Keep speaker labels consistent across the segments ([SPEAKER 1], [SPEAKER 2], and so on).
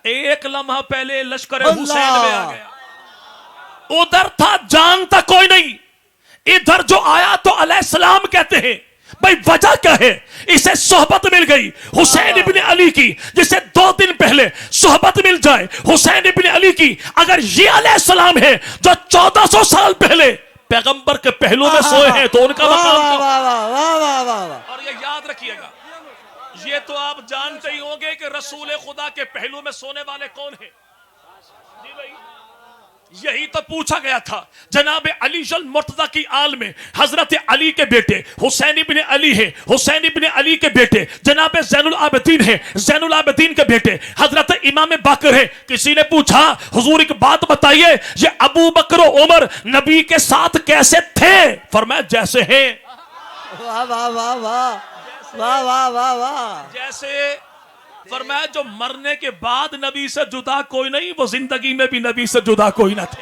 [SPEAKER 1] ایک لمحہ پہلے لشکر حسین میں آ گیا. ادھر تھا جانتا کوئی نہیں, ادھر جو آیا تو علیہ السلام کہتے ہیں بھائی وجہ کیا ہے؟ اسے صحبت مل گئی حسین ابن علی کی, جسے 2 دن پہلے صحبت مل جائے حسین ابن علی کی. اگر یہ علیہ السلام ہے جو 1400 سال پہلے پیغمبر کے پہلو میں سوئے ہیں تو ان کا مقام. اور یہ یاد رکھیے گا, یہ تو آپ جانتے ہی ہوں گے کہ رسول خدا کے پہلو میں سونے والے کون ہیں. جی بھائی, یہی تو پوچھا گیا تھا جناب علی المرتضی کی آل میں. حضرت علی کے بیٹے حسین ابن علی ہے, حسین ابن علی کے بیٹے جناب زین العابدین ہے, زین العابدین کے بیٹے حضرت امام باقر ہے. کسی نے پوچھا حضور ایک بات بتائیے, یہ ابو بکر و عمر نبی کے ساتھ کیسے تھے؟ فرمایا جیسے ہیں.
[SPEAKER 2] واہ واہ واہ واہ واہ واہ واہ واہ.
[SPEAKER 1] جیسے فرمایا جو مرنے کے بعد نبی سے جدا کوئی نہیں, وہ زندگی میں بھی نبی سے جدا کوئی نہ تھے.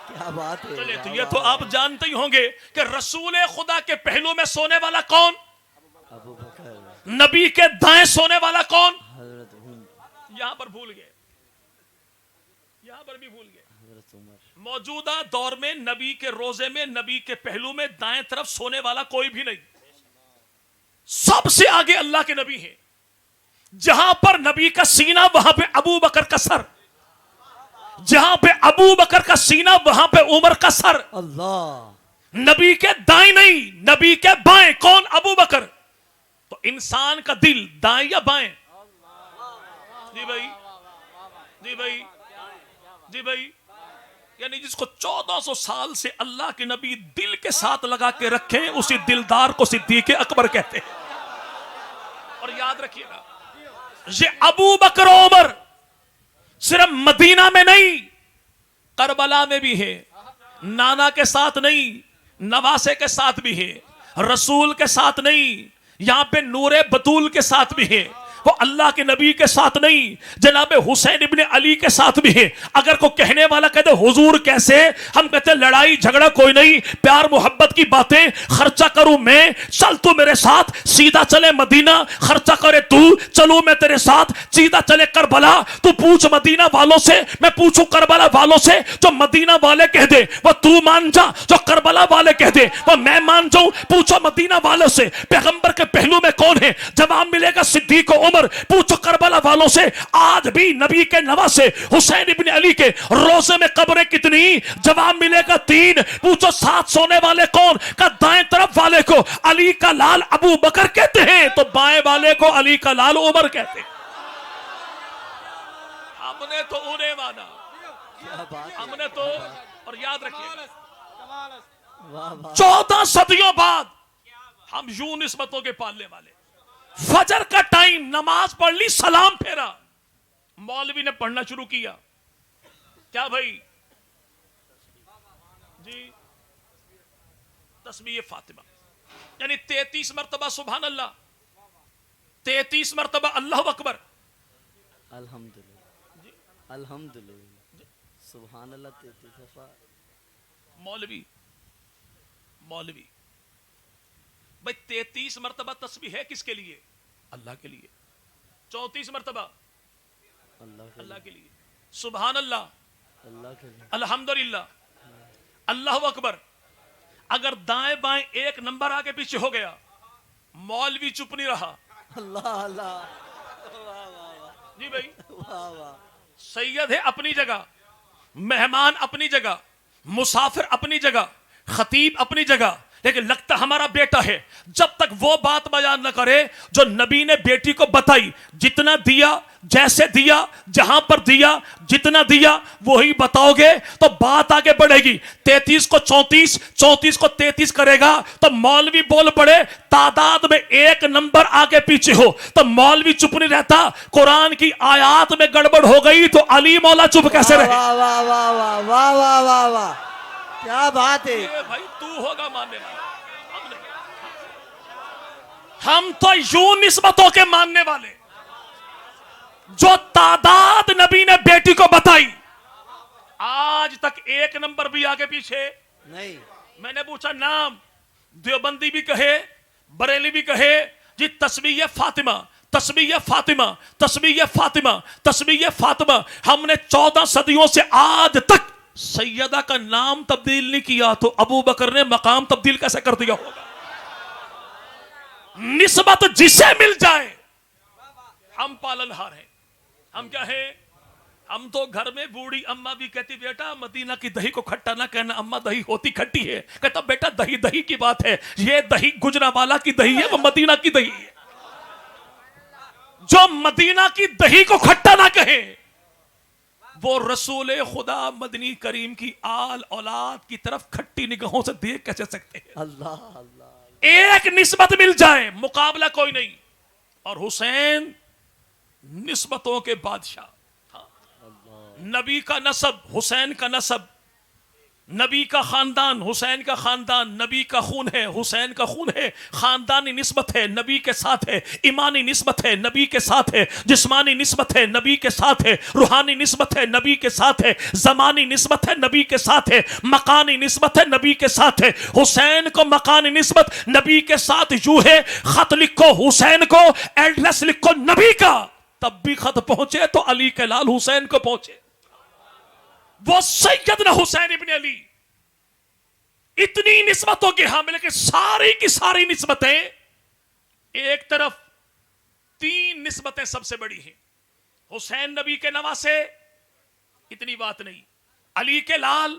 [SPEAKER 2] کیا بات ہے.
[SPEAKER 1] چلے تو یہ تو آپ جانتے ہی ہوں گے کہ رسول خدا کے پہلو میں سونے والا کون؟
[SPEAKER 2] ابو بکر.
[SPEAKER 1] نبی کے دائیں سونے والا کون؟
[SPEAKER 2] حضرت عمر.
[SPEAKER 1] یہاں پر بھول گئے, یہاں پر بھی بھول گئے.
[SPEAKER 2] حضرت عمر.
[SPEAKER 1] موجودہ دور میں نبی کے روزے میں نبی کے پہلو میں دائیں طرف سونے والا کوئی بھی نہیں. سب سے آگے اللہ کے نبی ہیں. جہاں پر نبی کا سینہ وہاں پہ ابو بکر کا سر, جہاں پہ ابو بکر کا سینہ وہاں پہ عمر کا سر.
[SPEAKER 2] اللہ.
[SPEAKER 1] نبی کے دائیں نہیں, نبی کے بائیں. کون؟ ابو بکر. تو انسان کا دل دائیں یا بائیں؟ جی بھائی, جی بھائی, جی بھائی. یعنی جس کو 1400 سال سے اللہ کے نبی دل کے ساتھ لگا کے رکھیں, اسی دلدار کو صدیق اکبر کہتے ہیں. اور یاد رکھیے گا, یہ ابو بکر و عمر صرف مدینہ میں نہیں, کربلا میں بھی ہے. نانا کے ساتھ نہیں, نواسے کے ساتھ بھی ہے. رسول کے ساتھ نہیں, یہاں پہ نور بطول کے ساتھ بھی ہے. وہ اللہ کے نبی کے ساتھ نہیں, جناب حسین ابن علی کے ساتھ بھی ہے. اگر کوئی کہنے والا کہتے حضور کیسے, ہم کہتے لڑائی جھگڑا کوئی نہیں, پیار محبت کی باتیں. خرچہ کروں میں, چل تو میرے ساتھ, سیدھا چلے مدینہ. خرچہ کرے تو, چلوں میں تیرے ساتھ, سیدھا چلے کربلا. تو پوچھ مدینہ والوں سے, میں پوچھوں کربلا والوں سے. جو مدینہ والے کہہ دے وہ تو مان جا, جو کربلا والے کہہ دے وہ میں مان جاؤں. پوچھو مدینہ والوں سے پیغمبر کے پہلو میں کون ہے, جواب ملے گا صدیق و عمر. پوچھو کربلا والوں سے آج بھی نبی کے نواسے حسین ابن علی کے روزے میں قبریں کتنی, جواب ملے گا 3. پوچھو ساتھ سونے والے کون, کا دائیں طرف والے کو علی کا لال ابو بکر کہتے ہیں, تو بائیں والے کو علی کا لال عمر کہتے ہیں. ہم نے تو انہیں مانا,
[SPEAKER 2] کیا بات ہے.
[SPEAKER 1] ہم نے تو. اور یاد رکھیے
[SPEAKER 2] واہ واہ.
[SPEAKER 1] 14 صدیوں بعد ہم یوں نسبتوں کے پالنے والے. فجر کا ٹائم, نماز پڑھ لی, سلام پھیرا, مولوی نے پڑھنا شروع کیا. کیا بھائی؟ جی تسبیح فاطمہ, یعنی 33 مرتبہ سبحان اللہ, 33 مرتبہ اللہ اکبر.
[SPEAKER 2] الحمدللہ الحمدللہ سبحان اللہ 33 دفعہ.
[SPEAKER 1] مولوی بھائی 33 مرتبہ تسبیح ہے کس کے لیے؟ اللہ کے لیے. 34 مرتبہ اللہ کے لیے. سبحان اللہ,
[SPEAKER 2] اللہ کے لیے.
[SPEAKER 1] الحمدللہ, اللہ اکبر. اگر دائیں بائیں ایک نمبر آگے پیچھے ہو گیا, مولوی چپ نہیں رہا.
[SPEAKER 2] اللہ اللہ.
[SPEAKER 1] جی بھائی,
[SPEAKER 2] واہ واہ.
[SPEAKER 1] سید ہے اپنی جگہ, مہمان اپنی جگہ, مسافر اپنی جگہ, خطیب اپنی جگہ, لیکن لگتا ہمارا بیٹا ہے. جب تک وہ بات بیان نہ کرے جو نبی نے بیٹی کو بتائی, جتنا دیا, جیسے دیا, جہاں پر دیا, جتنا دیا وہی بتاؤ گے تو بات آگے بڑھے گی. 33 کو 34, 34 کو 33 کرے گا تو مولوی بول پڑے, تعداد میں ایک نمبر آگے پیچھے ہو تو مولوی چپ نہیں رہتا. قرآن کی آیات میں گڑبڑ ہو گئی تو علی مولا چپ کیسے رہے؟
[SPEAKER 2] واہ واہ واہ واہ واہ واہ واہ واہ. کیا بات ہے.
[SPEAKER 1] بھائی تو ہوگا ماننے والا, ہم تو یوں نسبتوں کے ماننے والے. جو تعداد نبی نے بیٹی کو بتائی آج تک ایک نمبر بھی آگے پیچھے
[SPEAKER 2] نہیں.
[SPEAKER 1] میں نے پوچھا نام, دیوبندی بھی کہے, بریلی بھی کہے, جی تسبیح فاطمہ, تسبیح فاطمہ، تسبیح فاطمہ، تسبیح فاطمہ. ہم نے 14 صدیوں سے آج تک سیدہ کا نام تبدیل نہیں کیا، تو ابو بکر نے مقام تبدیل کیسے کر دیا ہوگا؟ نسبت جسے مل جائے. ہم پالن ہار ہیں. ہم کیا ہیں؟ ہم تو گھر میں بوڑھی اماں بھی کہتی بیٹا مدینہ کی دہی کو کھٹا نہ کہنا، اماں دہی ہوتی کھٹی ہے. کہتا بیٹا دہی دہی کی بات ہے، یہ دہی گجرانوالہ کی دہی ہے، وہ مدینہ کی دہی ہے. جو مدینہ کی دہی کو کھٹا نہ کہے وہ رسول خدا مدنی کریم کی آل اولاد کی طرف کھٹی نگاہوں سے دیکھ کیسے سکتے ہیں؟
[SPEAKER 2] اللہ اللہ.
[SPEAKER 1] ایک نسبت مل جائے مقابلہ کوئی نہیں. اور حسین نسبتوں کے بادشاہ. نبی کا نسب حسین کا نسب، نبی کا خاندان حسین کا خاندان، نبی کا خون ہے حسین کا خون ہے. خاندانی نسبت ہے نبی کے ساتھ ہے، ایمانی نسبت ہے نبی کے ساتھ ہے، جسمانی نسبت ہے نبی کے ساتھ ہے، روحانی نسبت ہے نبی کے ساتھ ہے، زمانی نسبت ہے نبی کے ساتھ ہے، مکانی نسبت ہے نبی کے ساتھ ہے. حسین کو مکانی نسبت نبی کے ساتھ یوں ہے، خط لکھو حسین کو، ایڈریس لکھو نبی کا، تب بھی خط پہنچے تو علی کے لال حسین کو پہنچے. وہ سیدنا حسین ابن علی اتنی نسبتوں کے حامل ہے کہ ساری کی ساری نسبتیں ایک طرف. 3 نسبتیں سب سے بڑی ہیں. حسین نبی کے نواسے، اتنی بات نہیں. علی کے لال،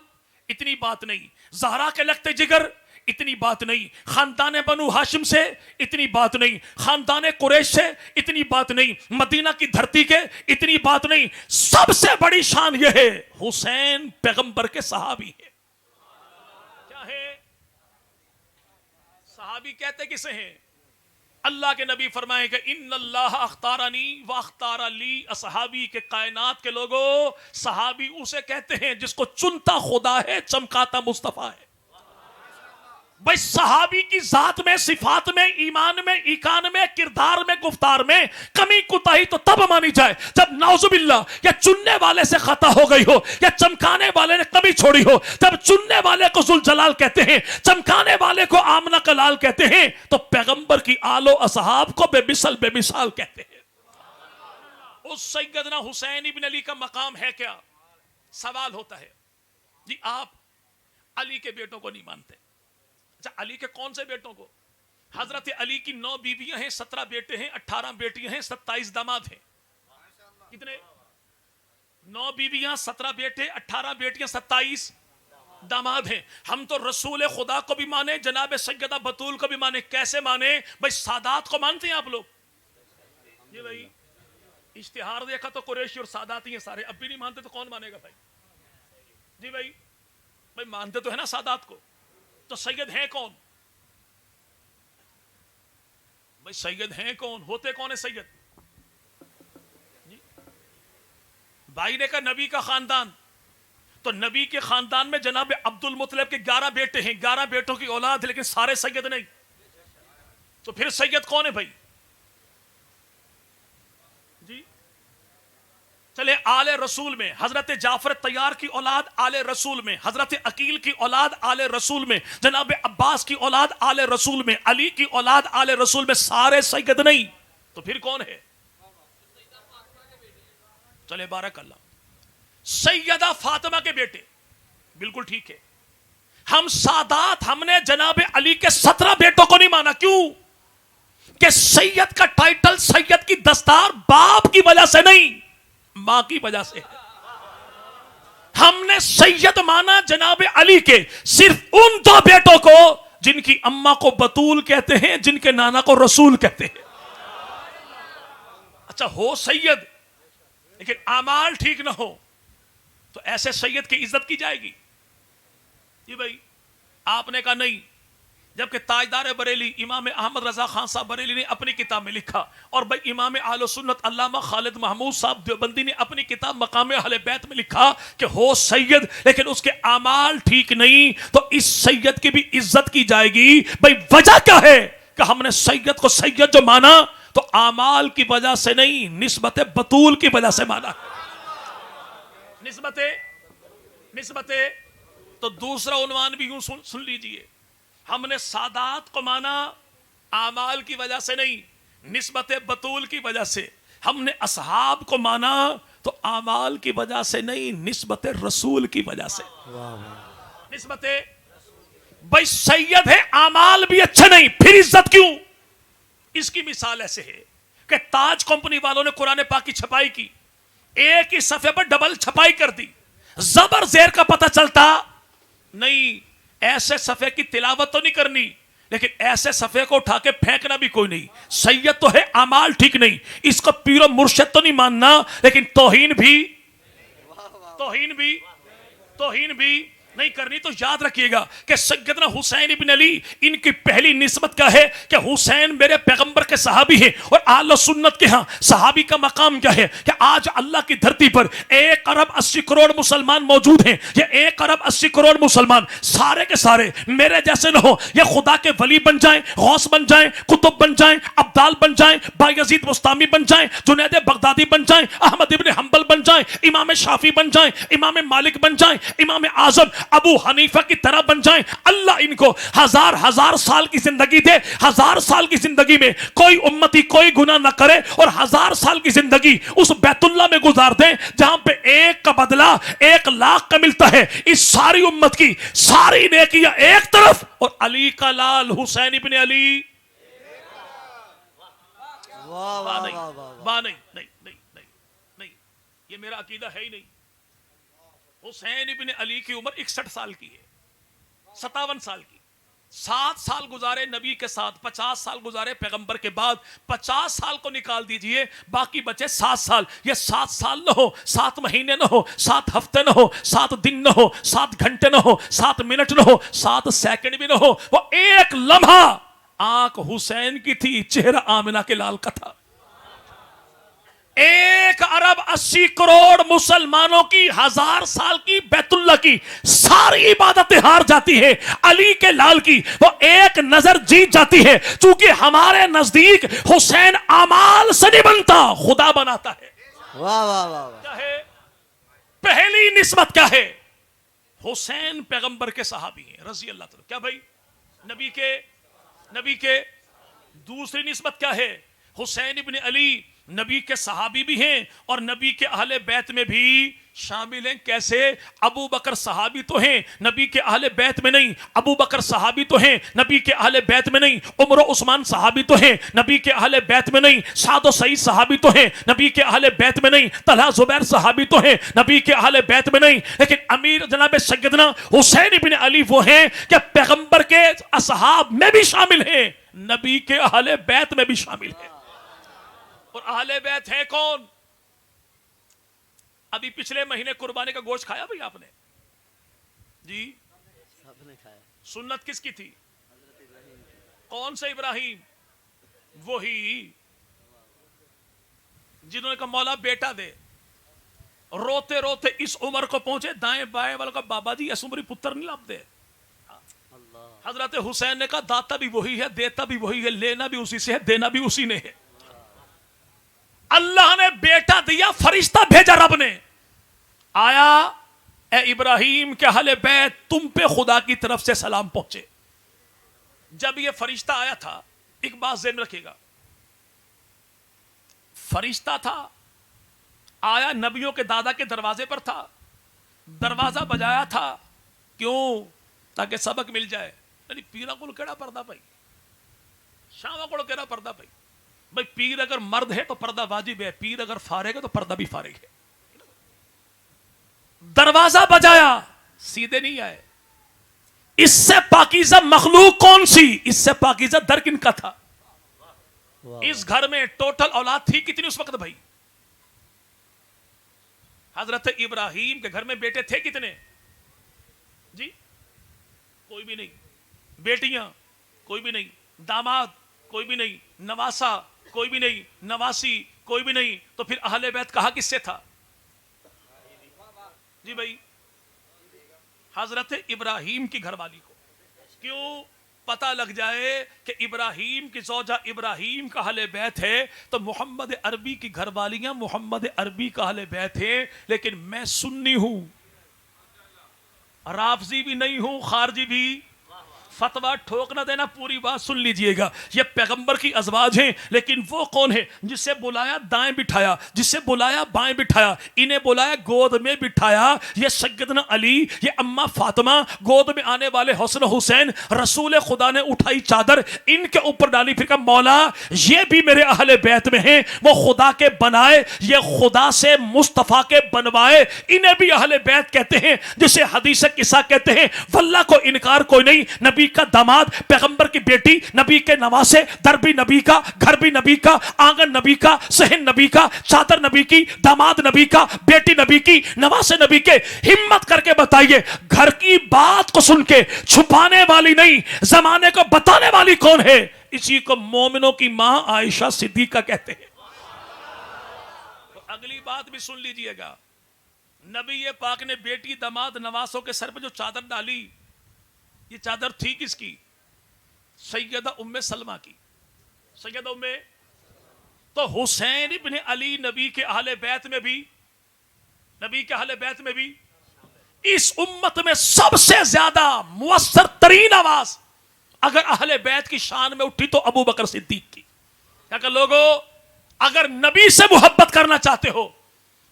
[SPEAKER 1] اتنی بات نہیں. زہرا کے لگتے جگر، اتنی بات نہیں. خاندان بنو ہاشم سے، اتنی بات نہیں. خاندان قریش سے، اتنی بات نہیں. مدینہ کی دھرتی کے، اتنی بات نہیں. سب سے بڑی شان یہ ہے حسین پیغمبر کے صحابی ہے. کیا ہے؟ صحابی کہتے کسے ہیں؟ اللہ کے نبی فرمائے کہ ان اللہ اختارنی واختار لی اصحابی، کے کائنات کے لوگوں صحابی اسے کہتے ہیں جس کو چنتا خدا ہے، چمکاتا مصطفیٰ ہے. بھائی صحابی کی ذات میں، صفات میں، ایمان میں، ایقان میں، کردار میں، گفتار میں کمی کوتاہی تو تب مانی جائے جب نعوذ باللہ یا چننے والے سے خطا ہو گئی ہو، یا چمکانے والے نے کمی چھوڑی ہو. جب چننے والے کو ذوالجلال کہتے ہیں، چمکانے والے کو آمنہ کا لال کہتے ہیں، تو پیغمبر کی آل و اصحاب کو بے مثل بے مثال کہتے ہیں. اس سیدنا حسین ابن علی کا مقام ہے کیا؟ سوال ہوتا ہے جی آپ علی کے بیٹوں کو نہیں مانتے. اچھا علی کے کون سے بیٹوں کو؟ حضرت علی کی 9 بیویاں ہیں، 17 بیٹے ہیں، 18 بیٹیاں ہیں، 27 داماد ہیں. کتنے؟ 9 بیویاں، 17 بیٹے، 18 بیٹیاں، 27 داماد ہیں. ہم تو رسول خدا کو بھی مانے، جناب سیدہ بطول کو بھی مانے. کیسے مانے؟ بھائی سادات کو مانتے ہیں آپ لوگ؟ یہ بھائی اشتہار دیکھا تو قریشی اور سادات ہی ہیں سارے. اب بھی نہیں مانتے تو کون مانے گا بھائی؟ جی بھائی مانتے تو ہے نا سادات کو. تو سید ہیں کون؟ بھائی سید ہیں کون؟ ہوتے کون ہے سید؟ جی بھائی نے کہا نبی کا خاندان. تو نبی کے خاندان میں جناب عبد المطلب کے 11 بیٹے ہیں، 11 بیٹوں کی اولاد ہے، لیکن سارے سید نہیں. تو پھر سید کون ہے بھائی؟ جی چلے آل رسول میں حضرت جعفر طیار کی اولاد آل رسول میں، حضرت عقیل کی اولاد آل رسول میں، جناب عباس کی اولاد آل رسول میں، علی کی اولاد آل رسول میں، سارے سید نہیں. تو پھر کون ہے؟ چلے بارک اللہ، سیدہ فاطمہ کے بیٹے. بالکل ٹھیک ہے. ہم سادات، ہم نے جناب علی کے 17 بیٹوں کو نہیں مانا. کیوں؟ کہ سید کا ٹائٹل، سید کی دستار باپ کی وجہ سے نہیں، ماں کی وجہ سے. ہم نے سید مانا جناب علی کے صرف ان 2 بیٹوں کو جن کی اماں کو بطول کہتے ہیں، جن کے نانا کو رسول کہتے ہیں. اچھا ہو سید لیکن اعمال ٹھیک نہ ہو تو ایسے سید کی عزت کی جائے گی؟ جی بھائی آپ نے کہا نہیں. جبکہ تاجدار بریلی امام احمد رضا خان صاحب بریلی نے اپنی کتاب میں لکھا، اور بھائی امام اہل سنت علامہ خالد محمود صاحب دیوبندی نے اپنی کتاب مقام اہل بیت میں لکھا کہ ہو سید لیکن اس کے اعمال ٹھیک نہیں، تو اس سید کی بھی عزت کی جائے گی. بھائی وجہ کیا ہے کہ ہم نے سید کو سید جو مانا تو اعمال کی وجہ سے نہیں، نسبت بطول کی وجہ سے مانا. نسبت. تو دوسرا عنوان بھی یوں سن لیجئے، ہم نے سادات کو مانا اعمال کی وجہ سے نہیں، نسبت بطول کی وجہ سے، ہم نے اصحاب کو مانا تو اعمال کی وجہ سے نہیں، نسبت رسول کی وجہ سے. نسبت بھائی سید ہے، اعمال بھی اچھے نہیں، پھر عزت کیوں؟ اس کی مثال ایسے ہے کہ تاج کمپنی والوں نے قرآن پاک کی چھپائی کی، ایک ہی صفحے پر ڈبل چھپائی کر دی، زبر زیر کا پتہ چلتا نہیں. ایسے صفحے کی تلاوت تو نہیں کرنی، لیکن ایسے صفحے کو اٹھا کے پھینکنا بھی کوئی نہیں. سید تو ہے، اعمال ٹھیک نہیں، اس کو پیر و مرشد تو نہیں ماننا، لیکن توہین بھی نہیں کرنی. تو یاد رکھیے گا کہ سیدنا حسین ابن علی، ان کی پہلی نسبت کیا ہے کہ حسین میرے پیغمبر کے صحابی ہیں. اور اہل سنت کے ہاں صحابی کا مقام کیا ہے کہ آج اللہ کی دھرتی پر 1 ارب 80 کروڑ مسلمان موجود ہیں. یہ 1 ارب 80 کروڑ مسلمان سارے کے سارے میرے جیسے نہ ہو، یہ خدا کے ولی بن جائیں، غوث بن جائیں، قطب بن جائیں، ابدال بن جائیں، بایزید بستامی بن جائیں، جنید بغدادی بن جائیں، احمد ابن حنبل بن جائیں، امام شافعی بن جائیں، امام مالک بن جائیں، امام اعظم ابو حنیفہ کی طرح بن جائیں، اللہ ان کو ہزار سال کی زندگی دے. 1000 سال کی زندگی میں کوئی امتی کوئی گناہ نہ کرے، اور 1000 سال کی زندگی اس بیت اللہ میں گزار دیں جہاں پہ 1 کا بدلہ 1 لاکھ کا ملتا ہے. اس ساری امت کی ساری نیکیاں ایک طرف، اور علی کا لال حسین ابن علی نہیں، یہ میرا عقیدہ ہے ہی نہیں. حسین ابن علی کی عمر 61 سال کی ہے، 57 سال کی، 7 سال گزارے نبی کے ساتھ، 50 سال گزارے پیغمبر کے بعد. 50 سال کو نکال دیجئے، باقی بچے 7 سال. یہ 7 سال نہ ہو، 7 مہینے نہ ہو، 7 ہفتے نہ ہو، 7 دن نہ ہو، 7 گھنٹے نہ ہو، 7 منٹ نہ ہو، 7 سیکنڈ بھی نہ ہو، وہ ایک لمحہ آنکھ حسین کی تھی، چہرہ آمنہ کے لال کا تھا. 1 ارب 80 کروڑ مسلمانوں کی 1000 سال کی بیت اللہ کی ساری عبادتیں ہار جاتی ہے، علی کے لال کی وہ ایک نظر جیت جاتی ہے. چونکہ ہمارے نزدیک حسین اعمال سے نہیں بنتا، خدا بناتا ہے. کیا ہے پہلی نسبت؟ کیا ہے؟ حسین پیغمبر کے صحابی ہیں رضی اللہ تعالی. کیا بھائی؟ نبی کے. دوسری نسبت کیا ہے؟ حسین ابن علی نبی کے صحابی بھی ہیں اور نبی کے اہل بیت میں بھی شامل ہیں. کیسے؟ ابو بکر صحابی تو ہیں، نبی کے اہل بیت میں نہیں. ابو بکر صحابی تو ہیں، نبی کے اہل بیت میں نہیں. عمر و عثمان صحابی تو ہیں، نبی کے اہل بیت میں نہیں. سعد و سعید صحابی تو ہیں، نبی کے اہل بیت میں نہیں. طلحہ زبیر صحابی تو ہیں، نبی کے اہل بیت میں نہیں. لیکن امیر جناب سیدنا حسین ابن علی وہ ہیں کہ پیغمبر کے اصحاب میں بھی شامل ہیں، نبی کے اہل بیت میں بھی شامل ہیں. اور اہل بیت ہے کون؟ ابھی پچھلے مہینے قربانی کا گوشت کھایا بھئی آپ نے؟ جی سنت کس کی تھی؟ کون سا ابراہیم؟ وہی جنہوں نے کہا مولا بیٹا دے. روتے روتے اس عمر کو پہنچے، دائیں بائیں والا کا بابا جی اس عمری پتر نہیں لاب دے. حضرت حسین نے کہا داتا بھی وہی ہے، دیتا بھی وہی ہے، لینا بھی اسی سے ہے، دینا بھی اسی نے ہے. اللہ نے بیٹا دیا، فرشتہ بھیجا رب نے، آیا اے ابراہیم کے اہل بیت تم پہ خدا کی طرف سے سلام پہنچے. جب یہ فرشتہ آیا تھا، ایک بات ذہن رکھیے گا، فرشتہ تھا، آیا نبیوں کے دادا کے دروازے پر تھا، دروازہ بجایا تھا. کیوں؟ تاکہ سبق مل جائے. یعنی پیرا کو کیڑا پردہ پائی، شاما کو کیڑا پردہ پائی. بھائی پیر اگر مرد ہے تو پردہ واجب ہے، پیر اگر فارغ ہے تو پردہ بھی فارغ ہے. دروازہ بجایا، سیدھے نہیں آئے. اس سے پاکیزہ مخلوق کون سی؟ اس سے پاکیزہ در کن کا تھا؟ اس گھر میں ٹوٹل اولاد تھی کتنی اس وقت بھائی؟ حضرت ابراہیم کے گھر میں بیٹے تھے کتنے جی؟ کوئی بھی نہیں. بیٹیاں کوئی بھی نہیں، داماد کوئی بھی نہیں، نواسا کوئی بھی نہیں، نواسی کوئی بھی نہیں. تو پھر اہل بیت کہا کس سے تھا جی بھائی؟ حضرت ابراہیم کی گھر والی کو. کیوں؟ پتہ لگ جائے کہ ابراہیم کی زوجہ ابراہیم کا اہل بیت ہے تو محمد عربی کی گھر والیاں محمد عربی کا اہل بیت ہے. لیکن میں سنی ہوں، رافضی بھی نہیں ہوں، خارجی بھی. فتویٰ ٹھوک نہ دینا، پوری بات سن لیجئے گا. یہ پیغمبر کی ازواج ہیں، لیکن وہ کون ہے جسے بلایا دائیں بٹھایا، جسے بلایا بائیں بٹھایا، انہیں بلایا گود میں بٹھایا. یہ سیدنا علی، یہ اماں فاطمہ، گود میں آنے والے حسن حسین، رسول خدا نے اٹھائی چادر ان کے اوپر ڈالی، پھر کہا مولا یہ بھی میرے اہل بیت میں ہیں، وہ خدا کے بنائے، یہ خدا سے مصطفیٰ کے بنوائے، انہیں بھی اہل بیت کہتے ہیں، جسے حدیث قصہ کہتے ہیں. واللہ کو انکار کوئی نہیں، نبی کا داماد، پیغمبر کی بیٹی، نبی کے نواسے، در بھی نبی کا، گھر بھی نبی کا، آنگن نبی کا، صحن نبی کا، چادر نبی کی، داماد نبی کا، بیٹی نبی کی، نواسے نبی کے. ہمت کر کے بتائیے گھر کی بات کو سن کے چھپانے والی نہیں، زمانے کو بتانے والی کون ہے؟ اسی کو مومنوں کی ماں عائشہ صدیقہ کہتے ہیں. اگلی بات بھی سن لیجئے گا. نبی پاک نے بیٹی داماد نواسوں کے سر پہ جو چادر ڈالی، یہ چادر تھی کس کی؟ سیدہ ام سلمہ کی. سیدہ ام، تو حسین ابن علی نبی کے اہل بیت میں بھی، نبی کے اہل بیت میں بھی اس امت میں سب سے زیادہ مؤثر ترین آواز اگر اہل بیت کی شان میں اٹھی تو ابو بکر صدیق کی. کہ لوگوں اگر نبی سے محبت کرنا چاہتے ہو،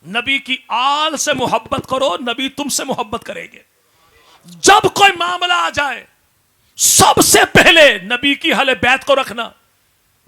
[SPEAKER 1] نبی کی آل سے محبت کرو، نبی تم سے محبت کریں گے. جب کوئی معاملہ آ جائے سب سے پہلے نبی کی اہل بیت کو رکھنا.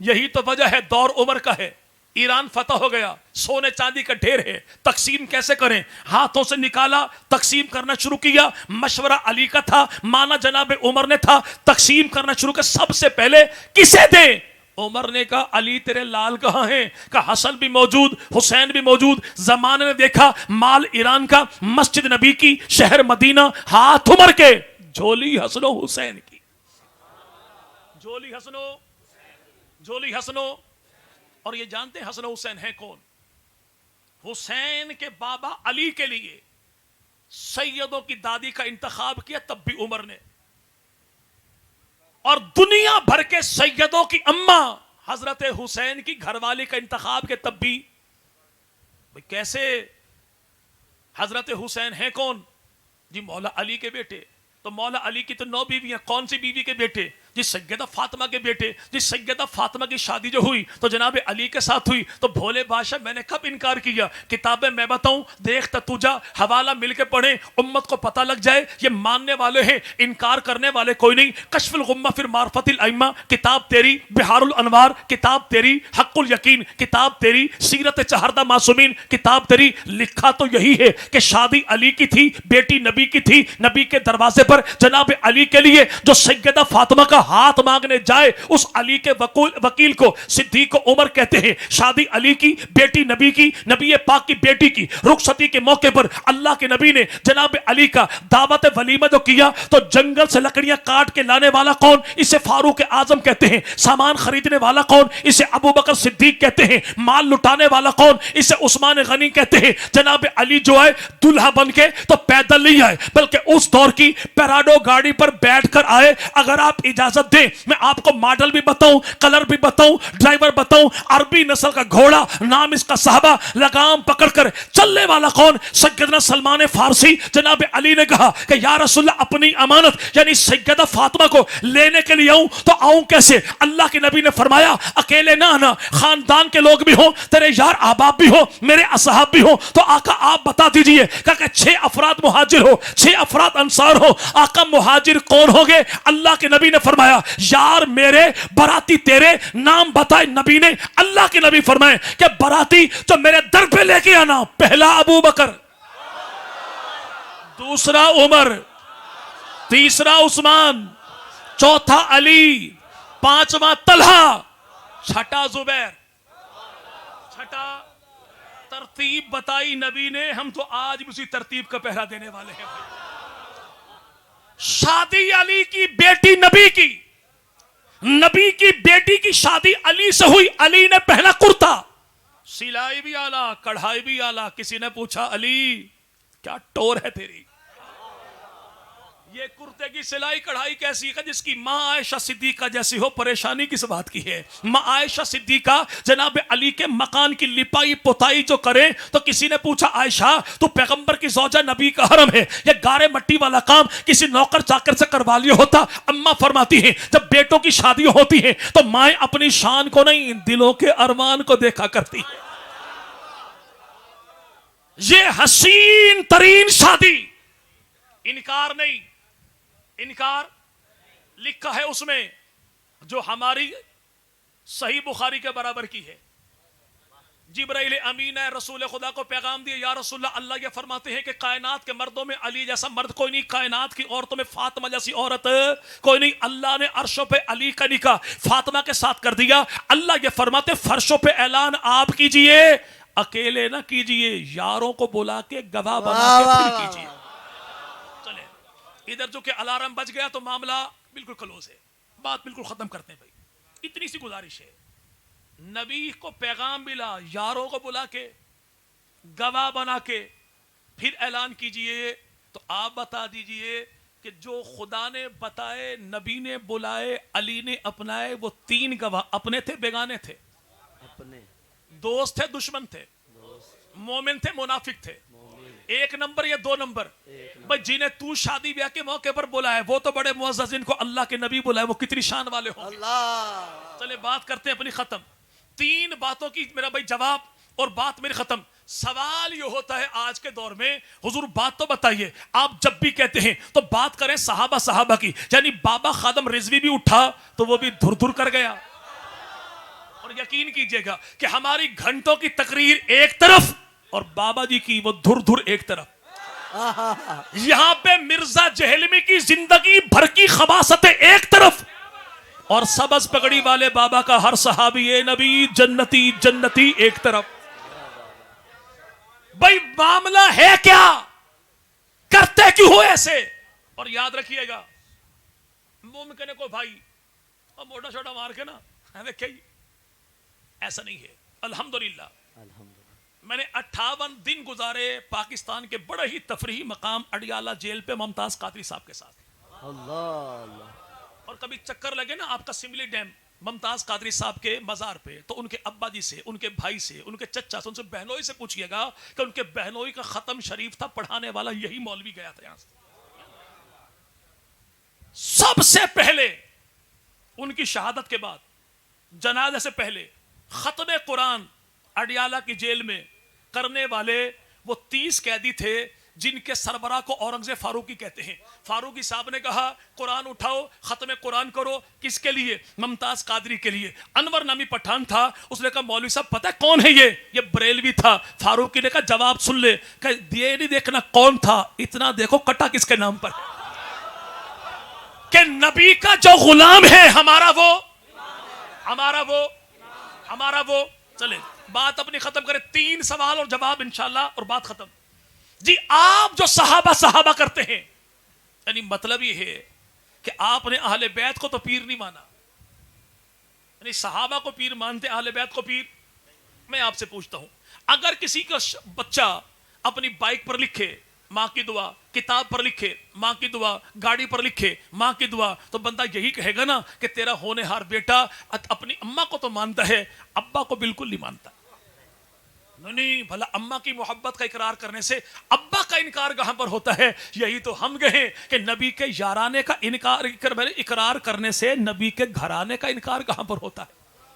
[SPEAKER 1] یہی تو وجہ ہے دور عمر کا ہے. ایران فتح ہو گیا، سونے چاندی کا ڈھیر ہے، تقسیم کیسے کریں؟ ہاتھوں سے نکالا، تقسیم کرنا شروع کیا. مشورہ علی کا تھا، مانا جناب عمر نے تھا، تقسیم کرنا شروع کیا. سب سے پہلے کسے دیں؟ عمر نے کہا علی تیرے لال کہاں ہیں؟ کہا حسن بھی موجود، حسین بھی موجود. زمانے نے دیکھا مال ایران کا، مسجد نبی کی، شہر مدینہ، ہاتھ عمر کے، جھولی حسن و حسین کی. جھولی حسن و اور یہ جانتے ہیں حسن و حسین ہیں کون؟ حسین کے بابا علی کے لیے سیدوں کی دادی کا انتخاب کیا تب بھی عمر نے، اور دنیا بھر کے سیدوں کی اماں حضرت حسین کی گھر والی کا انتخاب کے تب بھی. کیسے؟ حضرت حسین ہیں کون؟ جی مولا علی کے بیٹے. تو مولا علی کی تو 9 بیویاں، کون سی بیوی کے بیٹے؟ جی سیدہ فاطمہ کے بیٹے. جی سیدہ فاطمہ کی شادی جو ہوئی تو جناب علی کے ساتھ ہوئی. تو بھولے بادشاہ میں نے کب انکار کیا؟ کتابیں میں بتاؤں، دیکھتا تو جا، حوالہ مل کے پڑھیں، امت کو پتہ لگ جائے یہ ماننے والے ہیں، انکار کرنے والے کوئی نہیں. کشف الغمہ فی معرفت الائمہ کتاب تیری، بہار الانوار کتاب تیری، حق الیقین کتاب تیری، سیرت چہاردہ معصومین کتاب تیری. لکھا تو یہی ہے کہ شادی علی کی تھی، بیٹی نبی کی تھی. نبی کے دروازے پر جناب علی کے لیے جو سیدہ فاطمہ کا ہاتھ مانگنے جائے، اس علی کے وکیل کو صدیق و عمر کہتے ہیں. شادی علی کی، بیٹی نبی کی، نبی پاک کی بیٹی کی. رخصتی کے موقع پر اللہ کے نبی نے جناب علی کا دعوت ولیمہ جو کیا تو جنگل سے لکڑیاں کاٹ کے لانے والا کون؟ اسے فاروق اعظم کہتے ہیں. سامان خریدنے والا کون؟ اسے ابو بکر صدیق کہتے ہیں. مال لٹانے والا کون؟ اسے عثمان غنی کہتے ہیں. جناب علی جو ہے دلہا بن کے تو پیدل نہیں آئے، بلکہ اس دور کی پیراڈو گاڑی پر بیٹھ کر آئے. اگر آپ اجازت دیں میں آپ کو ماڈل بھی بتاؤں، کلر بھی بتاؤں، ڈرائیور بتاؤں. عربی نسل کا گھوڑا، نام اس کا صحابہ، لگام پکڑ کر چلنے والا کون؟ سیدنا سلمان فارسی. جناب علی نے کہا کہ یا رسول اللہ اپنی امانت یعنی سیدہ فاطمہ کو لینے کے لیے آؤں تو آؤں کیسے؟ اللہ کے نبی نے فرمایا اکیلے نہ آنا، خاندان کے لوگ بھی ہوں، تیرے یار احباب بھی ہوں، میرے اصحاب بھی ہوں. تو آقا آپ بتا دیجئے کہ 6 افراد مہاجر ہو، 6 افراد انصار ہو. آقا مہاجر کون ہوگے؟ اللہ کے نبی نے فرمایا یار میرے، براتی تیرے. نام بتائے نبی نے. اللہ کے نبی فرمائے کہ براتی جو میرے در پہ لے کے آنا، پہلا ابو بکر، دوسرا عمر، تیسرا عثمان، چوتھا علی، پانچواں طلحہ، چھٹا زبیر. چھٹا ترتیب بتائی نبی نے، ہم تو آج بھی اسی ترتیب کا پہرا دینے والے ہیں. شادی علی کی بیٹی نبی کی، نبی کی بیٹی کی شادی علی سے ہوئی. علی نے پہلا کرتا، سلائی بھی آلہ، کڑھائی بھی آلہ. کسی نے پوچھا علی کیا ٹور ہے تیری؟ یہ کرتے کی سلائی کڑھائی کیسی ہے جس کی ماں عائشہ صدیقہ جیسی ہو؟ پریشانی کس بات کی ہے؟ ماں عائشہ صدیقہ جناب علی کے مکان کی لپائی پتائی جو کریں تو کسی نے پوچھا عائشہ تو پیغمبر کی زوجہ نبی کا حرم ہے، یہ گارے مٹی والا کام کسی نوکر چاکر سے کروا لیا ہوتا؟ اماں فرماتی ہیں جب بیٹوں کی شادیاں ہوتی ہیں تو مائیں اپنی شان کو نہیں دلوں کے ارمان کو دیکھا کرتی ہیں۔ یہ حسین ترین شادی، انکار نہیں، انکار لکھا ہے اس میں جو ہماری صحیح بخاری کے برابر کی ہے۔ جبرائیل امین ہے رسول خدا کو پیغام دیے، یا رسول اللہ، اللہ یہ فرماتے ہیں کہ کائنات کے مردوں میں علی جیسا مرد کوئی نہیں، کائنات کی عورتوں میں فاطمہ جیسی عورت کوئی نہیں۔ اللہ نے عرشوں پہ علی کا نکاح فاطمہ کے ساتھ کر دیا۔ اللہ یہ فرماتے فرشوں پہ اعلان آپ کیجئے، اکیلے نہ کیجئے، یاروں کو بلا کے گواہ بنا کے پھر کیجئے۔ ادھر جو کہ الارم بج گیا تو معاملہ بالکل کلوز ہے، بات بالکل ختم کرتے ہیں بھائی۔ اتنی سی گزارش ہے، نبی کو پیغام ملا، یاروں کو بلا کے گواہ بنا کے پھر اعلان کیجئے، تو آپ بتا دیجئے کہ جو خدا نے بتائے، نبی نے بلائے، علی نے اپنائے، وہ تین گواہ اپنے تھے بیگانے تھے؟
[SPEAKER 2] اپنے
[SPEAKER 1] دوست تھے دشمن تھے؟ مومن تھے منافق تھے؟ ایک نمبر یا دو نمبر؟ بھائی جنہیں تو شادی بیاہ کے موقع پر بلائے وہ تو بڑے معزز، جن کو اللہ کے نبی بلائے وہ کتنی شان والے ہوں گے۔
[SPEAKER 2] اللہ
[SPEAKER 1] چلے بات کرتے ہیں اپنی ختم، تین باتوں کی میرا بھائی جواب اور بات میری ختم۔ سوال یہ ہوتا ہے آج کے دور میں، حضور بات تو بتائیے، آپ جب بھی کہتے ہیں تو بات کریں صحابہ کی، یعنی بابا خادم رضوی بھی اٹھا تو وہ بھی دھر دھر کر گیا، اور یقین کیجئے گا کہ ہماری گھنٹوں کی تقریر ایک طرف اور بابا جی کی وہ دھر دھر ایک طرف۔ یہاں پہ مرزا جہلمی کی زندگی بھر کی خباثتیں ایک طرف، اور سبز پگڑی والے بابا کا ہر صحابی نبی جنتی جنتی ایک طرف۔ بھائی معاملہ ہے کیا؟ کرتے کیوں ہو ایسے؟ اور یاد رکھیے گا، ممکن ہے کو بھائی اور موٹا چھوٹا مار کے نا دیکھیں ایسا نہیں ہے۔ الحمدللہ میں نے 58 دن گزارے پاکستان کے بڑے ہی تفریحی مقام اڈیالہ جیل پہ ممتاز قادری صاحب کے ساتھ،
[SPEAKER 2] اللہ
[SPEAKER 1] اور کبھی چکر لگے نا آپ کا سملی ڈیم ممتاز قادری صاحب کے مزار پہ تو ان کے ابا جی سے، ان کے بھائی سے، ان کے چچا سے، ان سے بہنوئی سے پوچھئے گا کہ ان کے بہنوئی کا ختم شریف تھا، پڑھانے والا یہی مولوی گیا تھا یہاں سے۔ سب سے پہلے ان کی شہادت کے بعد جنازے سے پہلے ختم قرآن اڈیالہ کی جیل میں کرنے والے وہ 30 قیدی تھے جن کے سربراہ کو اورنگزیب فاروقی کہتے ہیں۔ فاروقی صاحب نے کہا قرآن اٹھاؤ ختم قرآن کرو، کس کے لیے؟ ممتاز قادری کے لیے۔ انور نامی پٹھان تھا، اس نے کہا مولوی صاحب پتہ ہے کون ہے یہ بریلوی تھا۔ فاروقی نے کہا جواب سن لے، کہ یہ نہیں دیکھنا کون تھا، اتنا دیکھو کٹا کس کے نام پر ہے، کہ نبی کا جو غلام ہے ہمارا وہ چلے بات اپنی ختم کرے۔ 3 سوال اور جواب انشاءاللہ اور بات ختم۔ جی آپ جو صحابہ کرتے ہیں، یعنی مطلب یہ ہے کہ آپ نے اہل بیت کو تو پیر نہیں مانا، یعنی صحابہ کو پیر مانتے، اہل بیت کو پیر۔ میں آپ سے پوچھتا ہوں، اگر کسی کا بچہ اپنی بائک پر لکھے ماں کی دعا، کتاب پر لکھے ماں کی دعا، گاڑی پر لکھے ماں کی دعا، تو بندہ یہی کہے گا نا کہ تیرا ہونے ہار بیٹا اپنی اماں کو تو مانتا ہے، ابا کو بالکل نہیں مانتا۔ نہیں، بھلا اماں کی محبت کا اقرار کرنے سے ابا کا انکار کہاں پر ہوتا ہے؟ یہی تو ہم کہیں کہ نبی کے یارانے کا اقرار کرنے سے نبی کے گھرانے کا انکار کہاں پر ہوتا ہے؟